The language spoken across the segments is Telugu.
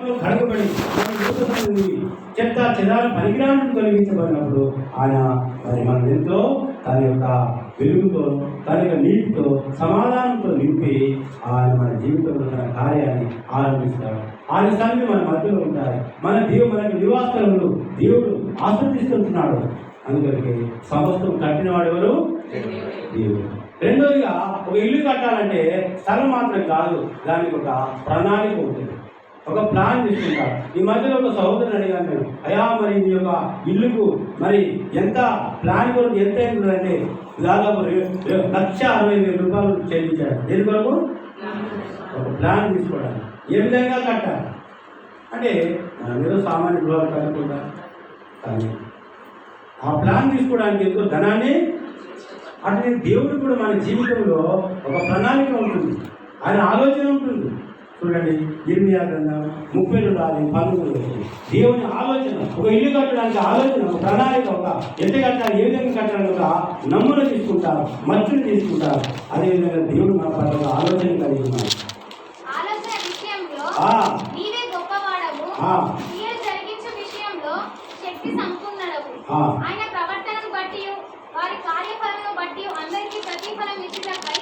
రక్తంలో కడగబడి చెత్త చెదాలను పనికిరాలను తొలగించబడినప్పుడు ఆయన మరి మనం ఎంతో తన యొక్క వెలుగుతో తన యొక్క నీటితో సమాధానంతో నింపి ఆయన మన జీవితంలో తన కార్యాన్ని ఆరంభిస్తాడు. ఆయన సన్నిధి మన మధ్యలో ఉంటారు. మనకు నివాసములు దేవుడు ఆస్వాదిస్తుంటున్నాడు. అందుకని సమస్తం కట్టినవాడు ఎవరు? దేవుడు. రెండోదిగా ఒక ఇల్లు కట్టాలంటే స్థలం మాత్రం కాదు, దానికి ఒక ప్రణాళిక ఉంటుంది, ఒక ప్లాన్ తీసుకుంటారు. ఈ మధ్యలో ఒక సహోదరుని అడిగాను నేను, అయ్యా మరి మీ యొక్క ఇల్లుకు మరి ఎంత ప్లాన్ కొరకు ఎంత అయిందంటే దాదాపు 1,60,000 చెల్లించాడు. దేని కొరకు? ఒక ప్లాన్ తీసుకోవడానికి. ఏ విధంగా కట్టాలి అంటే మనం ఏదో సామాన్య గృహాలు కట్టుకుంటాం, కానీ ఆ ప్లాన్ తీసుకోవడానికి ఎంతో ధనాన్ని. అట్లనే దేవుడు కూడా మన జీవితంలో ఒక ప్రణాళిక ఉంటుంది, ఆయన ఆలోచన ఉంటుంది. చూడండి, ఇర్మియా గ్రంథం 32:19 దేవుని ఆలోచన, ఒక ఇల్లు కట్టడానికి ఆలోచన, ఒక ప్రణాళిక, ఒక ఎంత కట్టాలి, ఏ విధంగా కట్టాలని ఒక నమూన తీసుకుంటారు, మచ్చుని తీసుకుంటారు. అదేవిధంగా దేవుడు మన పట్ల ఆలోచన కలిగి ఉన్నారు. ఆయన ప్రవర్తనను బట్టి వారి కార్యఫలమును బట్టి అందరికీ ప్రతిఫలం ఇచ్చుటకై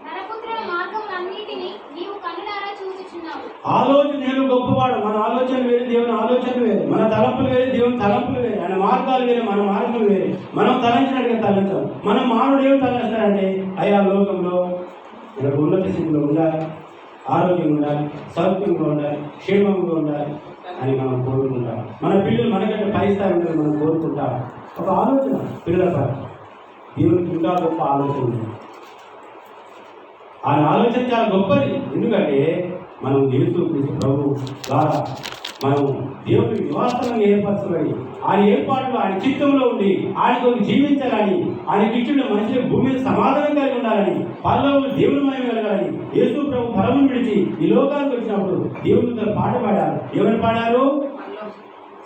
నరపుత్రుల మార్గములన్నిటిని నీవు కన్నులారా చూచుచున్నావు. ఆలోచన నేను గొప్పవాడు. మన ఆలోచన వేరే, దేవుని ఆలోచన వేరే. మన తలంపులు వేరే, దేవుని తలంపులు వేరే. ఆయన మార్గాలు వేరే, మన మార్గాలు వేరే. మనం తలంచినట్టుగా తలంచాం. మనం మానవుడు ఏమి తలంచారంటే, అయ్యా లోకంలో మనకు ఉన్నత స్థితిలో ఉండాలి, ఆరోగ్యంగా ఉండాలి, సౌఖ్యంగా ఉండాలి, క్షేమంగా ఉండాలి అని మనం కోరుకుంటాం. మన పిల్లలు మనకంటే పై స్థాయి ఉండాలని మనం కోరుకుంటాం. ఒక ఆలోచన పిల్లలపై దేవునికి ఇంకా గొప్ప ఆలోచన ఉంది. ఆయన ఆలోచన చాలా గొప్పది. ఎందుకంటే మనం యేసుక్రీస్తు ప్రభు ద్వారా మనం దేవుని నివాసాలను ఏర్పరచబడి ఆయన ఏర్పాట్లు ఆయన చిత్తంలో ఉండి ఆయనతో జీవించాలని, ఆయన ఇచ్చిన మనుషుల భూమి మీద సమాధానం కలిగి ఉండాలని, పరలోకంలో దేవుని మహిమ కలగాలని యేసు ప్రభు పరమును విడిచి ఈ లోకానికి వచ్చినప్పుడు దేవునితో పాట పాడారు. ఏమని పాడారు?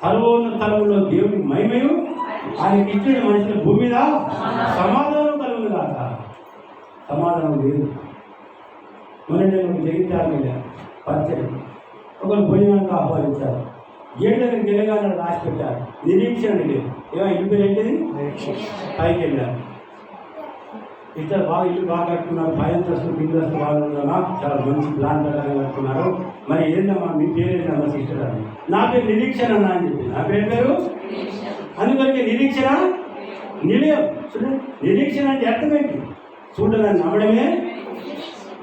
సర్వోన్నత స్థలంలో దేవుని మహిమయు ఆయనకి ఇచ్చిన మనుషుల భూమి మీద సమాధానం కలుగుతుంది కాక. సమాధానం లేదు. మొన్న నేను జగిత్యాల పరిచయం ఒకరు భోజనానికి ఆహ్వానించారు. గేట్ దగ్గరికి వెళ్ళగానే రాసి పెట్టారు నిరీక్షణ లేదు. ఏమో ఇల్లు పేరు ఏంటిది? పైకి వెళ్ళారు. ఇద్దరు బాగా ఇల్లు బాగా కట్టుకున్నారు, 5 అంతస్తులు బిల్డర్స్ బాగా ఉన్నారా, చాలా మంచి ప్లాన్ ప్రకారం కట్టుకున్నారు. మరి ఏంటమ్మా మీ పేరు ఏంటమ్మా సిస్టర్ అని? నా పేరు నిరీక్షణ అన్నా అని చెప్పి. నా పేరు అందుకని నిరీక్షణ నిలయం. చూడండి, నిరీక్షణ అంటే అర్థం ఏంటి? చూడాలని నమ్మడమే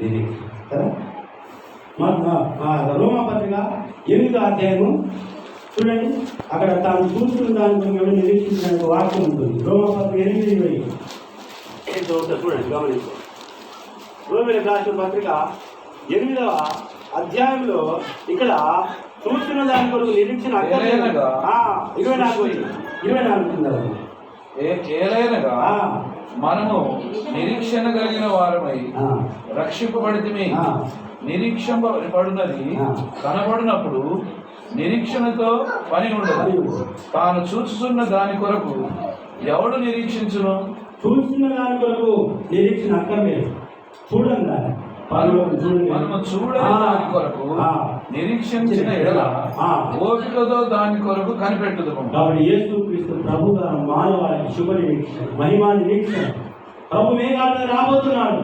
నిరీక్షణ కదా. రోమాపత్రిక 8వ అధ్యాయము చూడండి, అక్కడ తాను చూస్తున్న దాని నిరీక్షించడానికి వాక్యం ఉంటుంది. రోమాపత్రిక 8:20 చూడండి, గమనించు. రోమిలకు రాసిన పత్రిక 8వ అధ్యాయంలో ఇక్కడ చూస్తున్న దాని కొరకు నిరీక్షణ 24 మనము నిరీక్షణ కలిగిన వారమై రక్షింపబడితిమి. నిరీక్షింపబడినది కనబడినప్పుడు నిరీక్షణతో పని ఉండదు. తాను చూస్తున్న దాని కొరకు ఎవడు నిరీక్షించును? చూస్తున్న దాని కొరకు నిరీక్షణ అక్కర్లేదు. చూడండి, మనము చూడని దాని కొరకు నిరీక్షించిన ఎడల ఓపికతో దాని కొరకు కనిపెట్టుదు. కాబట్టి యేసుక్రీస్తు ప్రభు మానవాళికి శుభ నిరీక్షణ, మహిమా నిరీక్షణ. ప్రభు మేఘాలను రాబోతున్నాడు,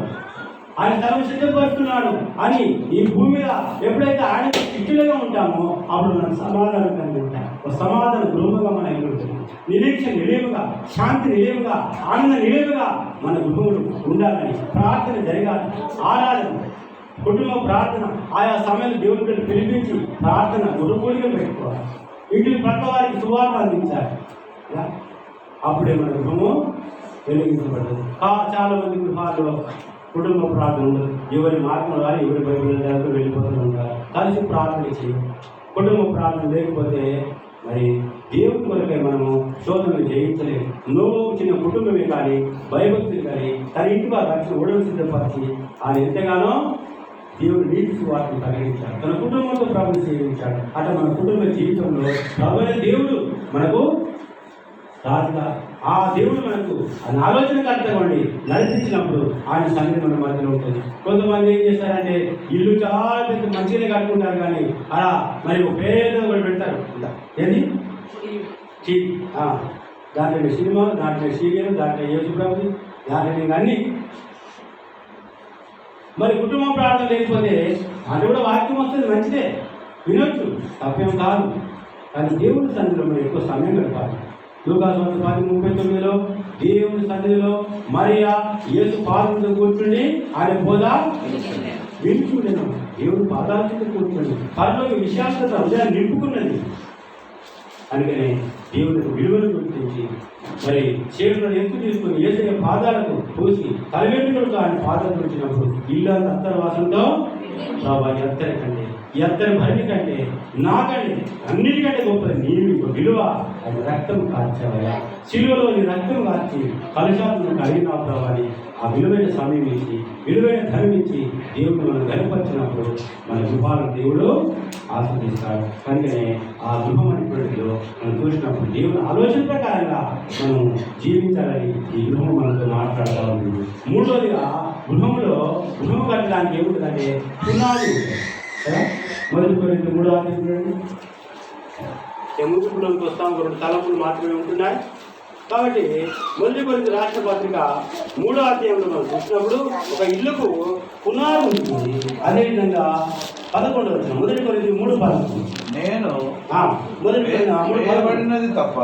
ఆయన తనను సిద్ధపరుస్తున్నాడు అని ఈ భూమి మీద ఎప్పుడైతే ఆయన ఇష్టలుగా ఉంటామో అప్పుడు మనం సమాధానం కలిగి ఉంటాం. ఒక సమాధాన గృహంగా మన ఎదుగుతుంది. నిరీక్షణ నిలేవుగా, శాంతి నిలేవుగా, ఆనంద నిలేవుగా మన గృహములు ఉండాలని ప్రార్థన జరగాలి. ఆరాధన, కుటుంబ ప్రార్థన, ఆయా సమయంలో దేవుడిని పిలిపించి ప్రార్థన కుటుంబీగా పెట్టుకోవాలి. ఇంటిని పక్క వారికి సువార్త అందించాలి. అప్పుడే మన గృహము వెలిగించబడుతుంది. చాలా మంది గృహాల్లో కుటుంబ ప్రార్థన ఉండదు. ఎవరి మార్గం కానీ ఎవరి బైబిల్ వెళ్ళిపోతూ ఉంటారు. కలిసి ప్రార్థన చేయాలి. కుటుంబ ప్రార్థన లేకపోతే మరి దేవుని కొరకే మనము శోధనలు జయించలేము. చిన్న కుటుంబమే కానీ భయభక్తులు కానీ తన ఇంటికి రక్షణ ఒడలు సిద్ధపరిచి ఆయన ఎంతగానో దేవుడు నీతి సువార్తను ప్రకటించాడు, తన కుటుంబంతో ప్రభుత్వం సేవించాడు. అట్లా మన కుటుంబ జీవితంలో ప్రభువైన దేవుడు మనకు రాజుగా ఆ దేవుడు మనకు ఆయన ఆలోచనకర్తగా ఉండి నడిపించినప్పుడు ఆయన సన్నిధి మన మధ్యలో ఉంటుంది. కొంతమంది ఏం చేస్తారంటే ఇల్లు చాలా పెద్ద మంచిగానే కట్టుకుంటారు, కానీ అలా మరి ఒక పేద కూడా పెడతారు. ఏది దాంట్లో సినిమా, దాంట్లో సీరియల్, దాంట్లో యేసుప్రభు, దాంట్లో అన్నీ. మరి కుటుంబ ప్రార్థన లేకపోతే అది కూడా వాక్యం వస్తుంది, మంచిదే, వినొచ్చు, తప్పేం కాదు. కానీ దేవుని సన్నిధిలో మనం ఎక్కువ సమయం గడపాలి. లూకాసు 10:39 దేవుని సన్నిధిలో మరియా యేసు పాదముల కూర్చుండి ఆయన బోధ వింటుండేను. దేవుని పాదాల కింద కూర్చుండి పరలోక విశాలత హృదయాన్ని నింపుకున్నది. అందుకనే దేవునికి విలువలు గుర్తించి మరి చేతులను ఎత్తు తీసుకుని యేసయ్య పాదాలకు పోసి తలవెంట్రుకలతో ఆయన పాదాలు వచ్చినప్పుడు ఇల్లు అత్తరవాసంతో ప్రభా ఎత్తరి కంటే ఎత్తరి భరణి కంటే నాకంటే అన్నిటికంటే గొప్పది నీవు విలువ అది రక్తం కార్చావయ్యా, శిలువలో నీ రక్తం కార్చి కలుషాలను కలిగిన ప్రభాని ఆ విలువైన సమయం ఇచ్చి విలువైన ధనం ఇచ్చి దేవుడు మనం గనపరిచినప్పుడు మన గృహాలను దేవుడు ఆస్వాదిస్తాడు. కనుకనే ఆ గృహం అనేటువంటిలో మనం చూసినప్పుడు దేవుని ఆలోచన ప్రకారంగా మనం జీవించాలని ఈ గృహం మనతో మాట్లాడుతూ ఉంటుంది. మూడోదిగా గృహం కట్టడానికి ఏముంటుందంటే పునాది. మొదటి కొరింథీ 3:6 ముగింపులోకి వస్తాం, 2 తలంపులు మాత్రమే ఉంటున్నాయి. కాబట్టి మొదటి కొరింథీ రాష్ట్ర పత్రిక 3వ అధ్యాయంలో మనం చూసినప్పుడు ఒక ఇల్లుకు పునాది ఉంటుంది. అదేవిధంగా 11వ వచనం మొదటి కొరింథీ 3:11 నేను వేయబడినది తప్ప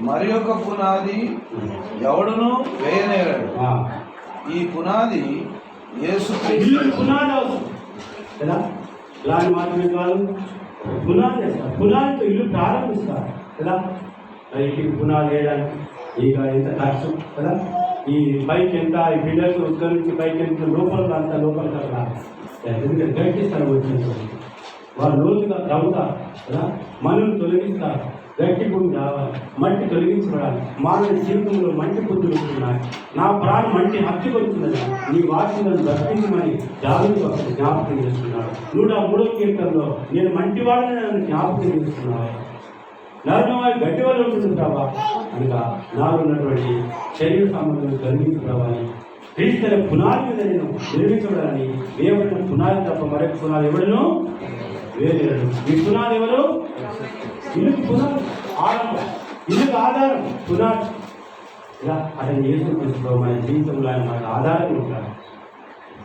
మరి ఒక పునాది ఎవడును వేయనేరడు. ఈ పునాది యేసు పునాది అవసరం కదా, ఇలాంటి మాత్రమే కాదు, పునాది వేస్తారు. పునాదితో ఇల్లు ప్రారంభిస్తారు కదా. ఇంటికి పునాది వేయడానికి ఇక ఎంత ఖర్చు కదా, ఈ పైకి ఎంత, ఈ పిల్లర్స్ ఉత్తరం నుంచి పైకి ఎంత లోపల అంత లోపలికి అక్కడ ఎందుకంటే గట్టిస్తారు వచ్చిన వాళ్ళు లోతుగా త్రవ్వుతారు కదా, మనులు తొలగిస్తారు, గట్టి భూమి రావాలి, మట్టి తొలగించబడాలి. మానవ జీవితంలో మంటి బుద్ధులు ఉంటున్నాయి, నా ప్రాణం మంటి హత్తుకొచ్చున్నది, నీ వాక్యాలను దర్శించమని దావీదు భక్తుడు జ్ఞాపకం చేస్తున్నాడు. 103వ కీర్తనలో నేను మంటివాడని నన్ను జ్ఞాపకం చేస్తున్నాను. నరమవారి గట్టి వల్ల ఉంటుంది ప్రభా, అనగా నాలో ఉన్నటువంటి శరీర సంబంధం తొలగించు ప్రభాని క్రీస్తు పునాది మీద నేను నిర్మించబడాలని వేయబడిన పునాది తప్ప మరొక పునాది ఎవడను వేయలేడు. ఈ పునాది ఎవరు? ఇల్లుకి పునాది ఆరంభం, ఇల్లుకి ఆధారం పునాది. ఇలా అతను యేసుక్రీస్తు మన జీవితంలో ఆయన మనకు ఆధారం ఉంటాడు.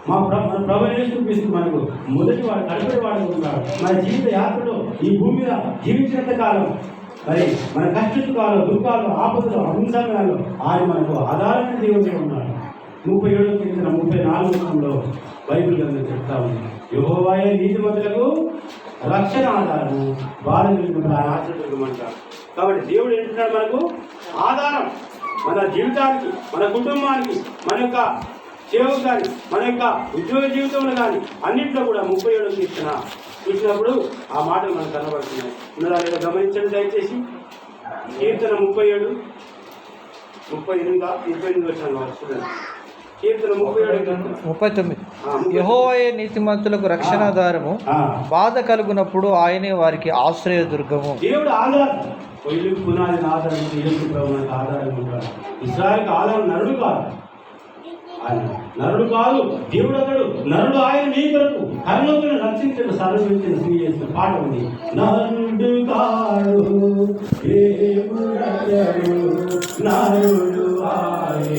మన ప్రభు యేసుక్రీస్తు మనకు మొదటి వాడు, కడపటి వాడు ఉంటాడు. మన జీవిత యాత్రలో ఈ భూమి మీద జీవించినంత కాలం మరి మన కష్టసుఖాలు, దుఃఖాలు, ఆపదలు, అహింసలు ఆయన మనకు ఆధారమైన దేవుడే ఉన్నాడు. 37వ కీర్తన 34వ బైబిల్ గ్రంథం చెప్తా ఉంది, యెహోవాయే నీతిమంతులకు రక్షణ ఆధారము, బాధలు ఆయన ఆశ్రయించమంటారు. కాబట్టి దేవుడు ఏంటున్నాడు? మనకు ఆధారం, మన జీవితానికి, మన కుటుంబానికి, మన యొక్క సేవకు కానీ, మన యొక్క ఉద్యోగ జీవితంలో కానీ అన్నింటిలో కూడా 37వ కీర్తన చూసినప్పుడు ఆ మాటలు మనకు కనబడుతున్నాయి. ఉన్నదా లేదా గమనించండి దయచేసి. కీర్తన 37, 28 వచ్చాను చూడండి. కీర్తన 39 యెహోవాయే నీతిమంతులకు రక్షణాధారము, బాధ కలుగునప్పుడు ఆయనే వారికి ఆశ్రయదుర్గము. దేవుడు ఆధారం, ఇల్లుకు పునాది ఆధారం, యేసు ప్రభు మనకు ఆధారం ఉంటాడు. ఇశ్రాయేలుకి ఆధారం నరుడు కాదు, ఆయన నరుడు కాదు, దేవుడు అతడు. నరుడు ఆయన నీ కొరకు కర్మకులను రక్షించిన సర్వించిన శ్రీ చేసిన పాట ఉంది. నరుడు కాడు నరుడు ఆయన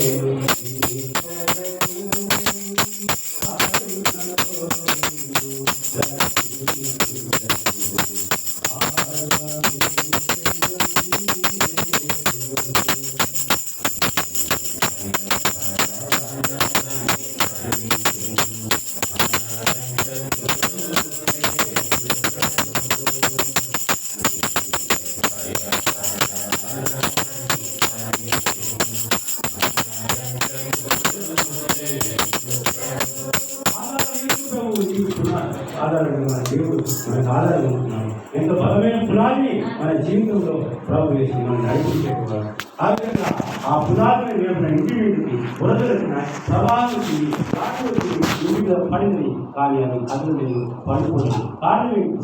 ఆధారంగా దేవుడు మనకు ఆధారంగా ఉంటున్నాడు. ఎంత బలమైన పునాదిని మన జీవితంలో ప్రభు వేసి మనం నడిపించేవాడు. ఆ విధంగా ఆ పునాదిని వేసిన ఇంటి మీదకి బురదలకి ప్రవాహానికి రాకపోతే ఇంటిలో పడింది, కానీ అది అతను నేను పడుకోలేదు. కారణం ఏంటి?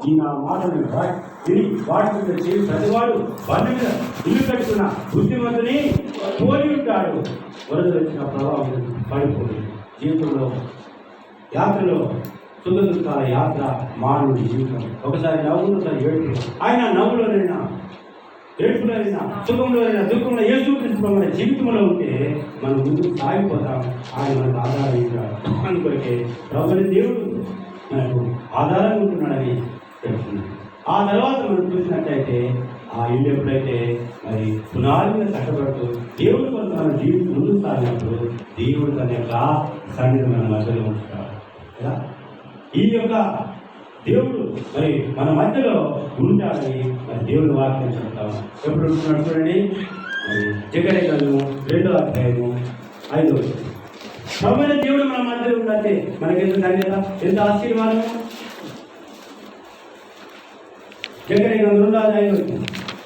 ఈ నా మాటలు విని వాటి మీద చేయి ప్రతివాడు బండి మీద ఇల్లు కట్టుకున్న బుద్ధిమంతుని పోలి ఉంటాడు. వరదలు వచ్చిన ప్రభావం పడిపోయి జీవితంలో యాత్రలో సుఖ దుఃఖాల యాత్ర మానవుడి జీవితం. ఒకసారి నవ్వులు, ఒకసారి ఏడుపు. ఆయన నవ్వులోనైనా ఏడుపులోనైనా సుఖంలోనైనా దుఃఖంలో ఏ చూపించడం మన జీవితంలో ఉంటే మనం ముందుకు సాగిపోతాం. ఆయన మనకు ఆధారం ఇస్తాడు. అందుకొరకే ప్రభుని దేవుడు మనకు ఆధారంగా ఉంటున్నాడని తెలుస్తుంది. ఆ తర్వాత మనం చూసినట్లయితే ఆ ఇల్లు ఎప్పుడైతే మరి పునాది మీద కట్టబడుతూ దేవుడు కొరకు మన జీవితం ముందుకు సాగినప్పుడు దేవుడు తన యొక్క సన్నిధి మన మధ్యలో ఉంచుతాడు కదా. ఈ యొక్క దేవుడు మరి మన మధ్యలో ఉంటాడని మరి దేవుని వాక్యం చెప్తాము. ఎప్పుడు ఉంటున్నాడు చూడండి. మరి జకర్యా గ్రంథము 2వ అధ్యాయము 5వ వచనం. ప్రభువైన దేవుడు మన మధ్యలో ఉండాలంటే మనకెంత ధన్యత, ఎంత ఆశీర్వాదం. జకర్యా గ్రంథం 2వ అధ్యాయం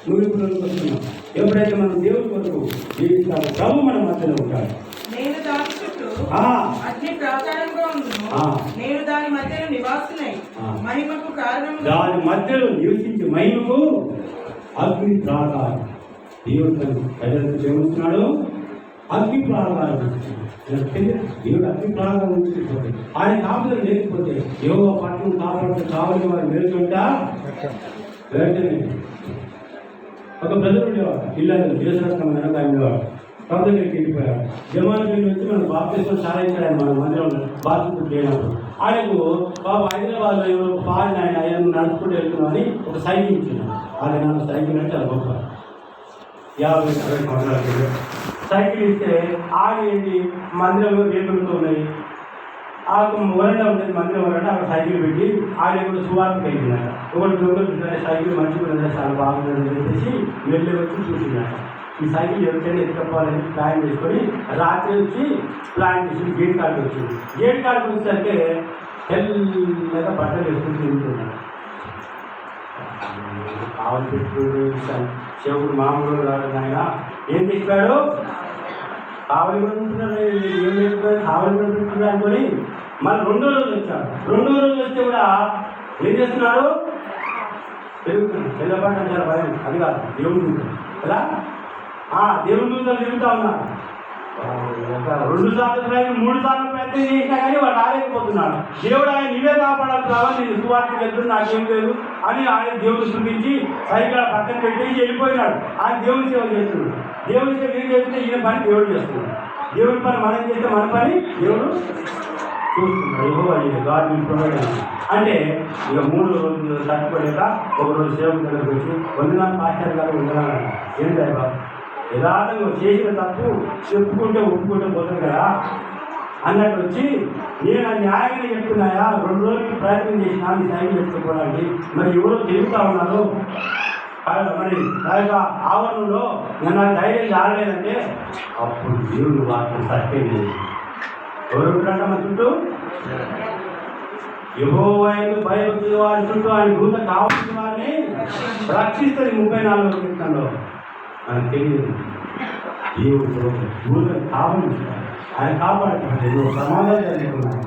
ముగింపులోకి వస్తున్నాం. ఎప్పుడైతే మనం దేవుడి కొరకు జీవిస్తామో ప్రభు మన మధ్యలో ఉంటాడు. నేను దాని చుట్టూ అగ్ని ప్రాకారంగా ఉండును. నేను దాని మధ్యలో నివాసినై మహిమకు కారణం. దాని మధ్యలో నివసించి మహిమకు అగ్ని ప్రాకారం. దేవుడు ప్రజలకు చేస్తున్నాడు. అగ్ని ప్రాకారం దేవుడు అగ్ని ప్రాకారం ఉంచిపోతే ఆయన కాపుదలు లేకపోతే యోగ పట్టణం కాపాడుతూ కావాలి వారు మేలుకుంటా వెంటనే ఒక బ్రదర్ ఉండేవాడు. ఇల్లు దేశరత్నం ఉండేవాడు. ప్రభు దగ్గరికి వెళ్ళిపోయాడు. జమానికి వెళ్ళి వచ్చి మనం బాప్తిస్మం చాలా ఇచ్చాడు. మన మందిరంలో బాప్తిస్మం చేయనప్పుడు ఆయనకు బాబు హైదరాబాద్లో ఎవరో పాడిన ఆయన నడుచుకుంటూ వెళ్తున్నామని ఒక సైకిల్ ఇచ్చినాడు. అది నన్ను సైకిల్ అంటే అది గొప్ప 50-60 సంవత్సరాలు సైకిల్ ఇస్తే ఆగి మందిరంలో రేపులతో ఉన్నాయి. ఆ వరండా ఉంటుంది మందిరం వరండా అక్కడ సైకిల్ పెట్టి ఆయన కూడా సువార్తకి వెళ్ళినాడు. ఒకటి దొంగలు సైకిల్ మంచిగా చాలా బాగుందని చెప్పేసి వెళ్ళి వచ్చి చూసినాడు. ఈ సైకిల్ ఎవరికైనా ఎత్తుకోవాలని ప్లాన్ చేసుకొని రాత్రి వచ్చి ప్లాన్ చేసి గేట్ కార్డుకి వచ్చింది. గేట్ కార్డుకి వచ్చేసరికి తెల్లగా బట్టలు వేసుకుని తిరుగుతున్నాడు. ఆవులు పెట్టుకుని చెవుడు మామూలు రాడు. ఆయన ఏం చెప్పాడు? కావలి కూడా ఉంటున్నాడు. ఏం లేకపోతే కావలి కూడా ఉంటున్నాడు అనుకొని మళ్ళీ 2వ రోజు వచ్చాడు. 2వ రోజు వస్తే కూడా ఏం చేస్తున్నాడు? తిరుగుతున్నాడు. తెల్లబడ్డ చాలా భయం. అది కాదు దేవుడు కదా. దేవుడి దూతలు తిరుగుతూ ఉన్నారు. 2 సార్లు ప్రయత్నం 3 సార్లు ప్రయత్నం చేసినా కానీ వాడు రాలేకపోతున్నాడు. దేవుడు ఆయన నీవే కాపాడాలి కాబట్టి నేను సువార్తకి వెళ్తున్నా నాకేం లేదు అని ఆయన దేవుడు చూపించి సైకిల్ పక్కన పెట్టి వెళ్ళిపోయినాడు. ఆయన దేవుడి సేవ చేస్తున్నాడు. దేవుడి సేవ ఏం చేస్తే ఈయన పని దేవుడు చేస్తున్నాడు. దేవుడి పని మనం చేస్తే మన పని దేవుడు చూస్తున్నాడు. అంటే ఇక 3 రోజులు తట్టుకోలేక ఒకరోజు సేవకు దగ్గరకు వచ్చి వందనాలు పాస్టర్ గారు వందనాలు ఏంటంటే యథార్థంగా చేసిన తప్పు చెప్పుకుంటే ఒప్పుకుంటే పోతాం కదా అన్నట్టు వచ్చి నేను న్యాయంగా చెప్తున్నాయా 2 రోజులకి ప్రయత్నం చేసినా మీ సైకిల్ ఎత్తుకోవడానికి మరి ఎవరో తిరుగుతూ ఉన్నారు మరి నా యొక్క ఆవరణలో నాకు ధైర్యం రాలేదంటే అప్పుడు దేవుడు వాక్యం సత్యం లేదు. ఎవరు ఉంటారంట మన చుట్టూ? యెహోవాకు భయభక్తులు వారి చుట్టూ ఆయన దూత కావాల్సిన వారిని రక్షిస్తుంది. 34వ కీర్తనలో మనకు తెలియదు. దేవుడు దూత కావాలి ఆయన కాపాడుతున్నాడు. ఎన్నో ప్రమాదాలు జరుగుతున్నాయి,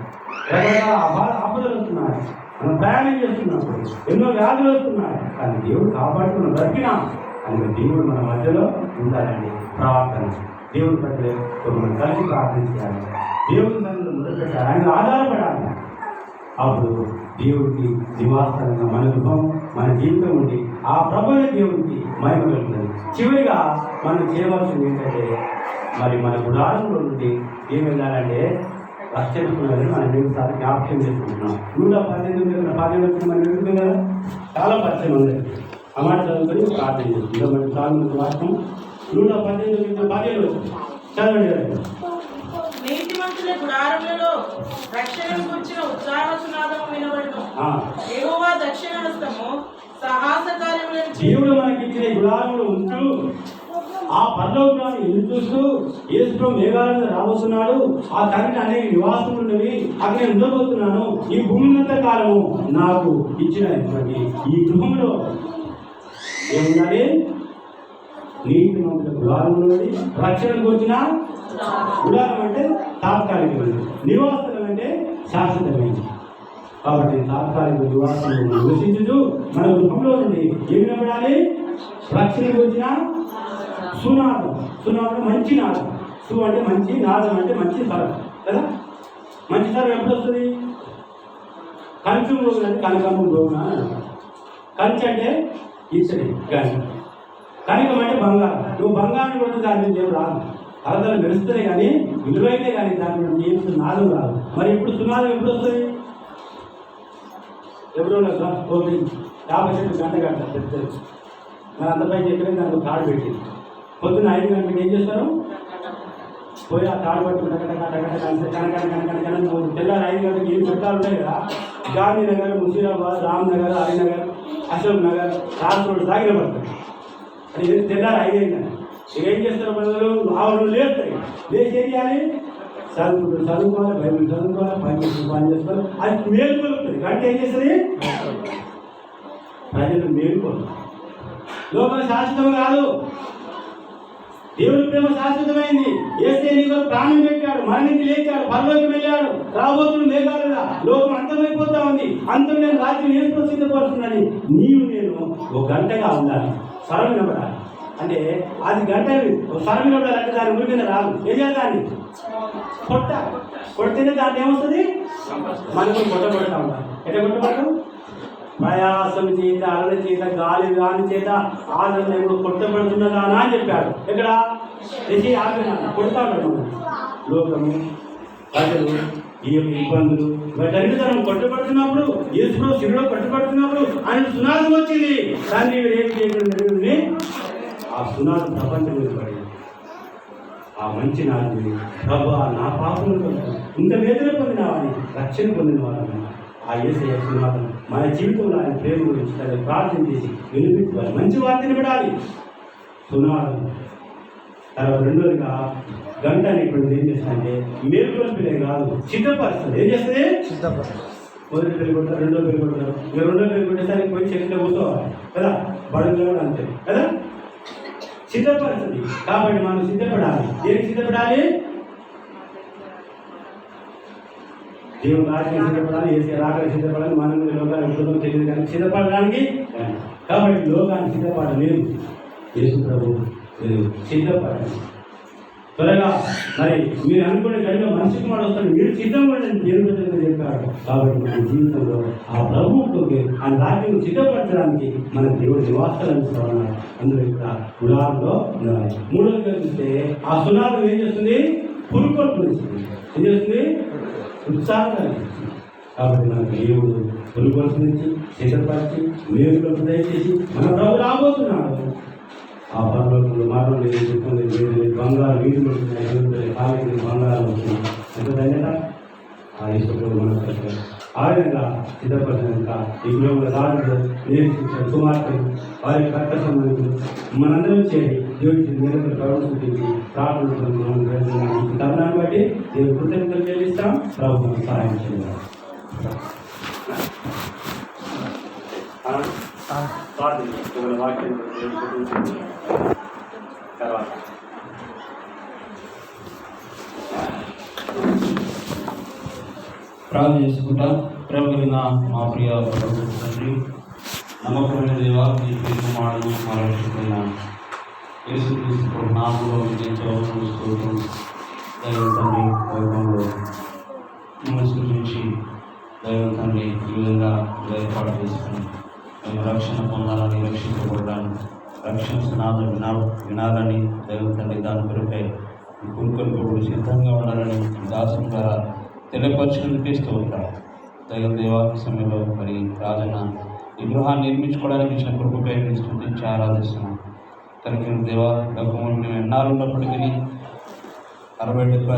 రకరకాల ఆపదలు వస్తున్నాయి, మనం ప్రయాణం చేస్తున్నప్పుడు ఎన్నో వ్యాధులు వస్తున్నాయి. కానీ దేవుడు కాపాడుతున్న బ్రతికినాం. అందుకే దేవుడు మన మధ్యలో ఉండాలండి. ప్రార్థన దేవుడి పట్ల మనం కలిసి ప్రార్థించాలి. దేవుడి సన్నిధిలో మొదలుపెట్టాలి. ఆయన ఆధారపడాలి. అప్పుడు దేవుడికి నివాసంగా మన గృహం మన జీవితం ఉండి ఆ ప్రభువైన దేవుడికి మహిమ కలుగుతుంది. చివరిగా మనం చేయవలసింది ఏంటంటే మరి మన గుడారంలో నుండి ఏం వెళ్ళాలంటే రక్షించుకున్నది మనం 2 సార్లు జ్ఞాపకం చేసుకుంటున్నాం. 118 మనం వెళ్తుంది కదా, చాలా పరిచయం ఉంది. ఆ మాట చదువుకొని ప్రార్థన చేస్తుంది. మన సాగు వాక్యం 118 చదవండి. నీతిమంతుల గుడారములలో రక్షణను గురించిన ఉత్సాహనాదము వినబడును. యెహోవా దక్షిణ హస్తము సాహస కార్యములను దేవుడు మనకి ఇచ్చిన గుడారములు ఉంటూ ఆ పరలోకాన్ని ఎదురు చూస్తూ యేసు మేఘాల మీద రాబోతున్నాడు. ఆ తండ్రి అనేక నివాసములు ఉన్నవి, అక్కడ నేను ఉండబోతున్నాను. ఈ భూమినంత కాలము నాకు ఇచ్చినటువంటి ఈ గృహంలో ఏమున్నది? నీతి మంతుల గుడారములోని రక్షణకు వచ్చిన గుడారం అంటే తాత్కాలికమైనది, నివాసం అంటే శాశ్వతమైనది. కాబట్టి తాత్కాలిక నివాసంలో నివసించుచు మన గృహంలో నుండి ఏమి నిలబడాలి? రక్షణ గురించిన సునాదం. సునాదం మంచి నాదం. సు అంటే మంచి, నాదం అంటే మంచి స్వరం కదా. మంచి స్వరం ఎప్పుడు వస్తుంది? కంచం రోజు అంటే కనకమ్మ రోజున. కంచి అంటే ఇచ్చడి కానీ, కనకం అంటే బంగారం. నువ్వు బంగారం కొడితే దాని నుంచి ఏం రాదు, కలతలు మెరుస్తున్నాయి కానీ విలువైతే కానీ దాని నుంచి ఏం నాదం రాదు. మరి ఇప్పుడు సునాదం ఎప్పుడు వస్తుంది? ఎవరో ఓకే 50 సెంట్లు గంట పెద్దది మరి అంతపై చెప్పిన దానికి తాడు పెట్టింది. పొద్దున్న 5 గంటలకు ఏం చేస్తారు? పోయి ఆ తాడు పట్టుకుని తెల్లారి 5 గంటలకు ఏం చుట్టాలు ఉంటాయి కదా, గాంధీనగర్, ముషీరాబాద్, రామ్నగర్, హరినగర్, అశోక్ నగర్, రాజ్ రోడ్ సాగిన పడతాయి. అది తెల్లారి 5 అయిందని ఇక ఏం చేస్తారు? ప్రజలు ఆవులు లేస్తాయి. లేచి ఏం చేయాలి? చదువుకోవాలి, బైబిల్ చదువుకోవాలి, పని చేసుకోవాలి. అది మేలుకొలుపుతుంది. గంట ఏం చేస్తుంది? ప్రజలు మేలుకోవాలి. లోకం శాశ్వతం కాదు, దేవుడి ప్రేమ శాశ్వతమైంది. యేసే నీ కొరకు ప్రాణం పెట్టాడు, మరణించి లేచాడు, పరలోకి వెళ్ళాడు, రాబోతున్న మేఘాలుగా. లోకం అంతమైపోతా ఉంది. అంతం నేను రాజ్యం ఏసుకు సిద్ధపడుతుందని నీవు నేను ఒక గంటగా ఉండాలి. స్వరం వినబడాలి అంటే అది గంట స్వరం వినబడాలంటే దాని ఊరి మీద రాదు. ఏం చేయాలి? దాన్ని కొడితేనే దాన్ని ఏమొస్తుంది? మనకు కొట్టబడతా ఉంటాం. ఎట్లా కొట్టబడతాం? ప్రయాసం చేత, అలల చేత, గాలి గాలి చేత ఆదరణ ఇప్పుడు కొట్టబడుతున్నదా అని చెప్పాడు. ఇక్కడ చేసి ఆదరణ కొడతా ఉంటాడు. లోకము, ప్రజలు, ఈ యొక్క ఇబ్బందులు వీటన్నిటిని కొట్టబడుతున్నప్పుడు, యేసులో శివులో కొట్టబడుతున్నప్పుడు ఆయన సునాదం వచ్చింది. దాన్ని ఏం చేయకుండా ఆ సునాదం ప్రపంచం మీద పడింది. ఆ మంచి నాది ప్రభు నా పాపములు ఇంత వేదన పొందినావని, రక్షణ పొందిన వాళ్ళని ఆ యేసయ్య సునాదం మన జీవితంలో ఆయన ప్రేమ గురించి ప్రార్థన చేసి వినిపించాలి. మంచి వార్త వినబడాలి. సునాదం. తర్వాత రెండోదిగా గంట అనేటువంటిది ఏం చేస్తుందంటే మేలుకొల్పిలే కాదు, సిద్ధపరుస్తుంది. ఏం చేస్తుంది? మొదటి పెళ్లి కొడతారు, రెండో పెళ్లి కొడతారు. మీరు రెండో పెళ్లి కొట్టేసరికి పోయి చెట్లు కూర్చోవాలి కదా, బడుల్లో కూడా అంతే కదా. సిద్ధపరుస్తుంది. కాబట్టి మనం సిద్ధపడాలి. దేనికి సిద్ధపడాలి? దేవుడు రాజ్యం సిద్ధపడాలి, ఏసీ రాగలి సిద్ధపడాలి. మనం లోకాన్ని ఎప్పుడో తెలియదు కానీ సిద్ధపడడానికి. కాబట్టి లోకాన్ని సిద్ధపడలేదు. యేసు ప్రభు సిద్ధపడాలి త్వరగా. మరి మీరు అనుకునే గడిలో మనిషికి మాట వస్తాడు, మీరు సిద్ధంగా దేవుడు చెప్పాడు. కాబట్టి మన జీవితంలో ఆ ప్రభువుకి ఆ రాజ్యం సిద్ధపరచడానికి మన దేవుడు నివాసాలు అందిస్తున్నాడు. అందులో ఇక్కడ ఉదాహరణలో ఉన్నాయి. మూడోదిగా చూస్తే ఆ సునాదం ఏం చేస్తుంది? పురుకొల్పునిస్తుంది. ఏం చేస్తుంది? ఉత్సాహం కలిగిస్తుంది. కాబట్టి మన దేవుడు పురుకొల్పు నుంచి సిద్ధపరిచి మేలుకొల్పు దయచేసి మన ప్రభు రాబోతున్నాడు. ఆ పర్వతంలో మరణం లేదు, దుఃఖం లేదు, బంగారు వీధులు వస్తున్నాయి, కాలికి బంగారం వస్తున్నాయి. ఎంత ధన్యత ఆ ఈశ్వరుడు మనకు. ఆ విధంగా సిద్ధపరిచినాక ఈ గృహంలో రాజులు, నేర్పించారు, కుమార్తెలు, వారి కర్త సంబంధించి మనందరం చేరి దేవుడికి నిరంతర ప్రవర్తించి ప్రార్థన తరుణాన్ని బట్టి దేవుడు కృతజ్ఞతలు చెల్లిస్తాం. ప్రభుత్వం సహాయం చేయాలి. వాక్యం తర్వాత ప్రార్థన చేసుకుంటా. ప్రేమ కలిగిన మా ప్రియ తండ్రి, నమ్మకమైన దేవా, మీ కుమారుడు మా రక్షకుడైన యేసుక్రీస్తు నామములో ఎంతో స్తోత్రం. దైవ తండ్రి వైభవంలో మిమ్మల్ని సూచించి దైవ తండ్రి ఈ విధంగా ఏర్పాటు చేసుకుని మేము రక్షణ పొందాలని, రక్షించబడాలని, రక్షణ సునాదం వినాలని దైవ తండ్రి దాని కొరకై కురుకొల్పుడు సిద్ధంగా ఉండాలని దాసం ద్వారా తెలియపరిచినందుకే స్తోత్రాలు. దైవ దేవా సమయంలో మరి రాజన్న ఈ గృహాన్ని నిర్మించుకోవడానికి ఇచ్చిన కృపపై స్తుతించి ఆరాధిస్తున్నాం. కనుక దేవా లోకంలో మేము ఎన్నాళ్ళు ఉన్నప్పటికీ 60-70